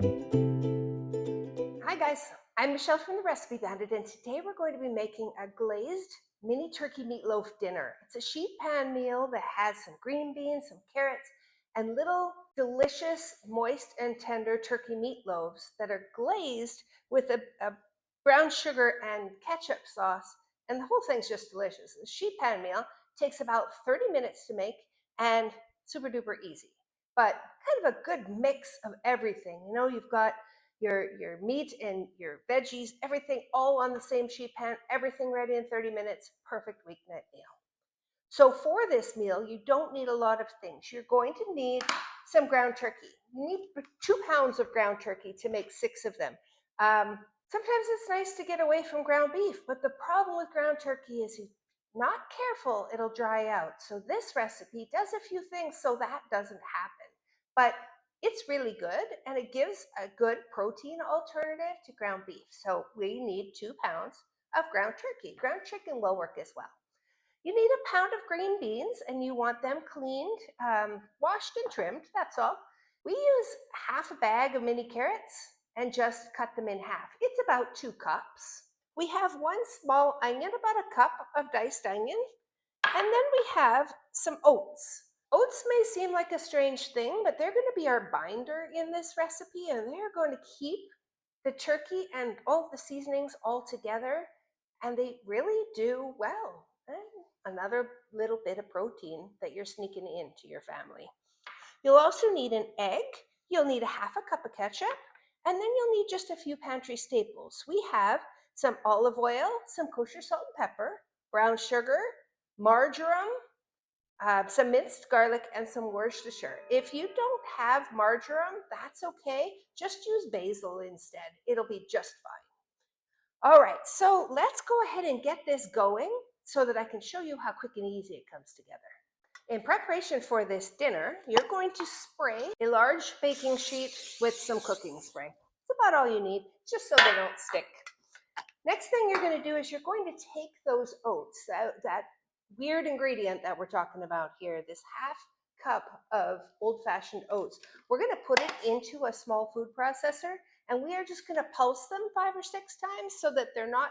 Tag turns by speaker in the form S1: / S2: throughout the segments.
S1: Hi guys, I'm Michelle from the Recipe Bandit, and today we're going to be making a glazed mini turkey meatloaf dinner. It's a sheet pan meal that has some green beans, some carrots, and little delicious, moist and tender turkey meatloaves that are glazed with a brown sugar and ketchup sauce, and the whole thing's just delicious. The sheet pan meal takes about 30 minutes to make and super duper easy, but kind of a good mix of everything. You know, you've got your meat and your veggies, everything all on the same sheet pan, everything ready in 30 minutes, perfect weeknight meal. So for this meal, you don't need a lot of things. You're going to need some ground turkey. You need 2 pounds of ground turkey to make 6 of them. Sometimes it's nice to get away from ground beef, but the problem with ground turkey is if you're not careful, it'll dry out. So this recipe does a few things so that doesn't happen. But it's really good, and it gives a good protein alternative to ground beef. So we need 2 pounds of ground turkey. Ground chicken will work as well. You need a pound of green beans, and you want them cleaned, washed and trimmed, that's all. We use half a bag of mini carrots and just cut them in half. It's about 2 cups. We have 1 small onion, about a cup of diced onion, and then we have some oats. Oats may seem like a strange thing, but they're going to be our binder in this recipe, and they're going to keep the turkey and all the seasonings all together, and they really do well. Another little bit of protein that you're sneaking into your family. You'll also need an egg. You'll need a half a cup of ketchup, and then you'll need just a few pantry staples. We have some olive oil, some kosher salt and pepper, brown sugar, marjoram, some minced garlic, and some Worcestershire. If you don't have marjoram, that's okay. Just use basil instead. It'll be just fine. All right, so let's go ahead and get this going so that I can show you how quick and easy it comes together. In preparation for this dinner, you're going to spray a large baking sheet with some cooking spray. It's about all you need, just so they don't stick. Next thing you're going to do is you're going to take those oats, that weird ingredient that we're talking about here, this half cup of old-fashioned oats. We're going to put it into a small food processor, and we are just going to pulse them 5 or 6 times so that they're not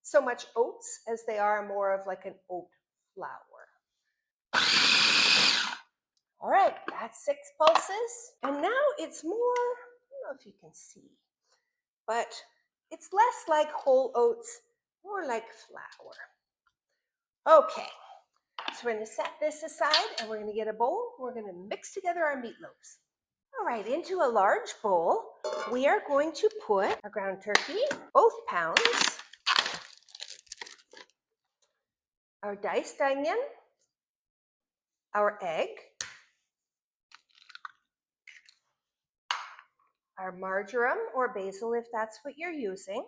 S1: so much oats as they are more of like an oat flour. All right, that's 6 pulses. And now it's more, I don't know if you can see, but it's less like whole oats, more like flour. Okay, so we're going to set this aside, and we're going to get a bowl. We're going to mix together our meatloaves. All right, into a large bowl, we are going to put our ground turkey, both pounds, our diced onion, our egg, our marjoram or basil if that's what you're using,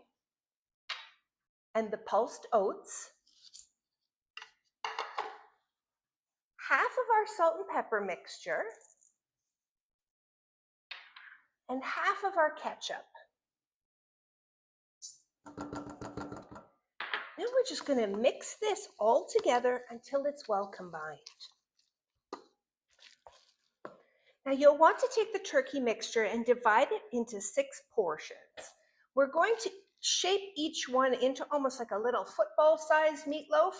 S1: and the pulsed oats, half of our salt and pepper mixture, and half of our ketchup. Then we're just going to mix this all together until it's well combined. Now you'll want to take the turkey mixture and divide it into 6 portions. We're going to shape each one into almost like a little football-sized meatloaf.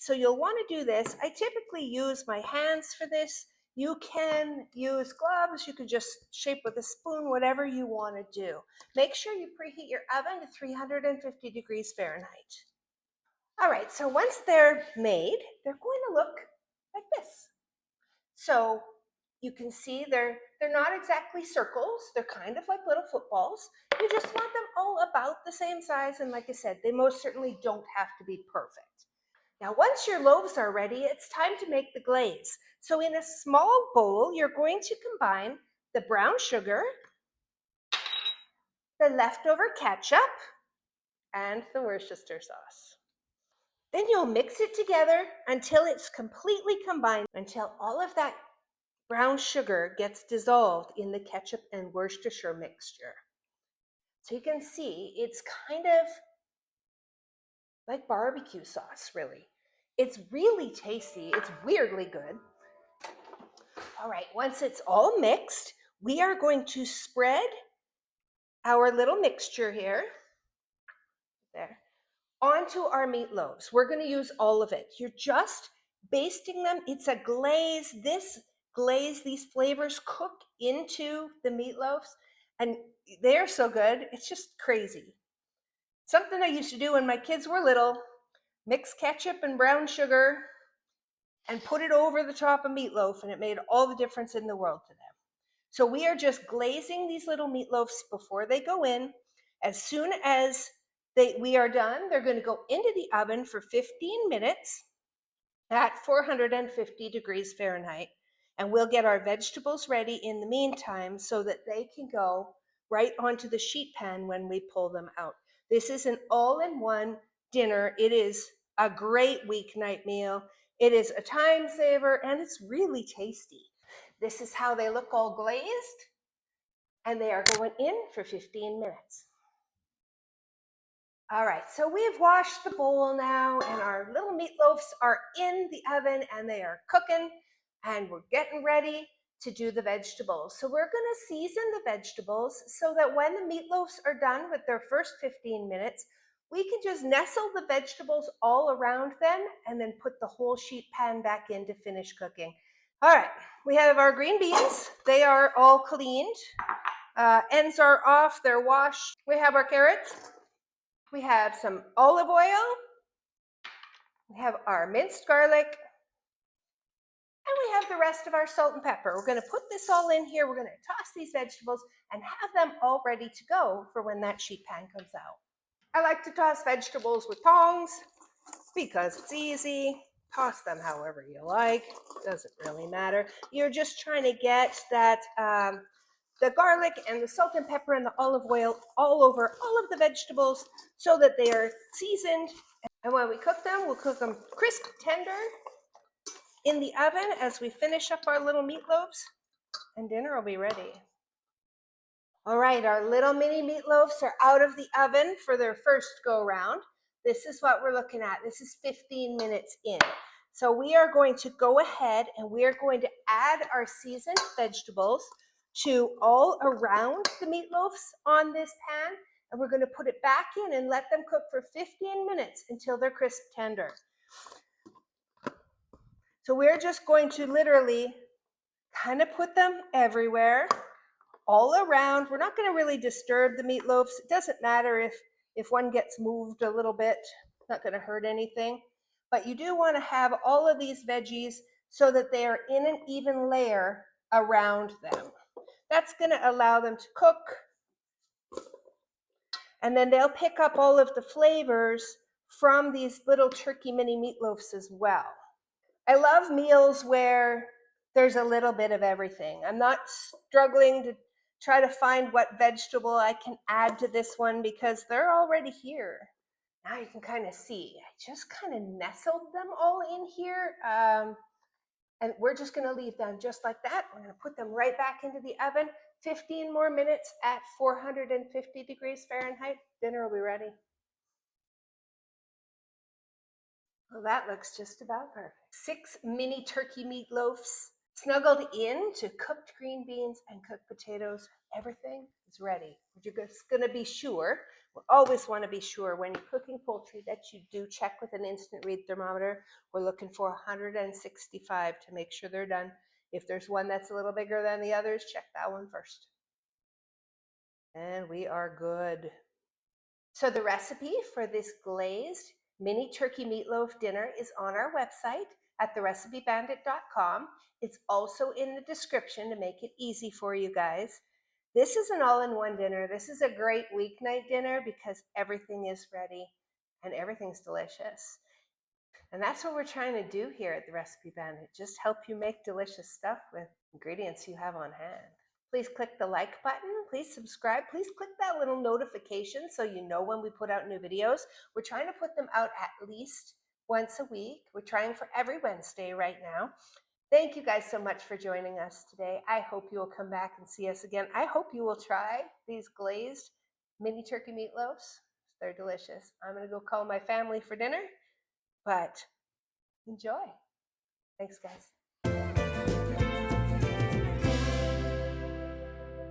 S1: So you'll want to do this. I typically use my hands for this. You can use gloves. You could just shape with a spoon, whatever you want to do. Make sure you preheat your oven to 350 degrees Fahrenheit. All right, so once they're made, they're going to look like this. So you can see they're not exactly circles. They're kind of like little footballs. You just want them all about the same size, and like I said, they most certainly don't have to be perfect. Now, once your loaves are ready, it's time to make the glaze. So in a small bowl, you're going to combine the brown sugar, the leftover ketchup, and the Worcestershire sauce. Then you'll mix it together until it's completely combined, until all of that brown sugar gets dissolved in the ketchup and Worcestershire mixture. So you can see it's kind of like barbecue sauce, really. It's really tasty. It's weirdly good. All right, once it's all mixed, we are going to spread our little mixture here, there, onto our meatloaves. We're going to use all of it. You're just basting them. It's a glaze. This glaze, these flavors cook into the meatloaves, and they're so good. It's just crazy. Something I used to do when my kids were little, mix ketchup and brown sugar and put it over the top of meatloaf, and it made all the difference in the world to them. So we are just glazing these little meatloaves before they go in. As soon as we are done, they're going to go into the oven for 15 minutes at 450 degrees Fahrenheit. And we'll get our vegetables ready in the meantime so that they can go right onto the sheet pan when we pull them out. This is an all-in-one dinner. It is a great weeknight meal. It is a time saver, and it's really tasty. This is how they look, all glazed, and they are going in for 15 minutes. All right, so we've washed the bowl now, and our little meatloaves are in the oven and they are cooking, and we're getting ready to do the vegetables. So we're gonna season the vegetables so that when the meatloaves are done with their first 15 minutes, we can just nestle the vegetables all around them and then put the whole sheet pan back in to finish cooking. All right, we have our green beans. They are all cleaned. Ends are off, they're washed. We have our carrots. We have some olive oil. We have our minced garlic. And we have the rest of our salt and pepper. We're going to put this all in here. We're going to toss these vegetables and have them all ready to go for when that sheet pan comes out. I like to toss vegetables with tongs because it's easy. Toss them however you like. Doesn't really matter. You're just trying to get that the garlic and the salt and pepper and the olive oil all over all of the vegetables so that they are seasoned. And when we cook them, we'll cook them crisp, tender in the oven as we finish up our little meatloaves, and dinner will be ready. All right, our little mini meatloaves are out of the oven for their first go round. This is what we're looking at. This is 15 minutes in. So we are going to go ahead and we are going to add our seasoned vegetables to all around the meatloaves on this pan. And we're going to put it back in and let them cook for 15 minutes until they're crisp tender. So we're just going to literally kind of put them everywhere, all around. We're not going to really disturb the meatloaves. It doesn't matter if one gets moved a little bit. It's not going to hurt anything. But you do want to have all of these veggies so that they are in an even layer around them. That's going to allow them to cook. And then they'll pick up all of the flavors from these little turkey mini meatloaves as well. I love meals where there's a little bit of everything. I'm not struggling to try to find what vegetable I can add to this one because they're already here. Now you can kind of see, I just kind of nestled them all in here. And we're just going to leave them just like that. We're going to put them right back into the oven. 15 more minutes at 450 degrees Fahrenheit. Dinner will be ready. Well, that looks just about perfect. 6 mini turkey meatloaves snuggled in to cooked green beans and cooked potatoes. Everything is ready. You're just going to be sure. We always want to be sure when you're cooking poultry that you do check with an instant read thermometer. We're looking for 165 to make sure they're done. If there's one that's a little bigger than the others, check that one first. And we are good. So the recipe for this glazed mini turkey meatloaf dinner is on our website at therecipebandit.com. It's also in the description to make it easy for you guys. This is an all-in-one dinner. This is a great weeknight dinner because everything is ready and everything's delicious. And that's what we're trying to do here at The Recipe Bandit, just help you make delicious stuff with ingredients you have on hand. Please click the like button. Please subscribe. Please click that little notification so you know when we put out new videos. We're trying to put them out at least once a week. We're trying for every Wednesday right now. Thank you guys so much for joining us today. I hope you will come back and see us again. I hope you will try these glazed mini turkey meatloaves. They're delicious. I'm going to go call my family for dinner, but enjoy. Thanks, guys.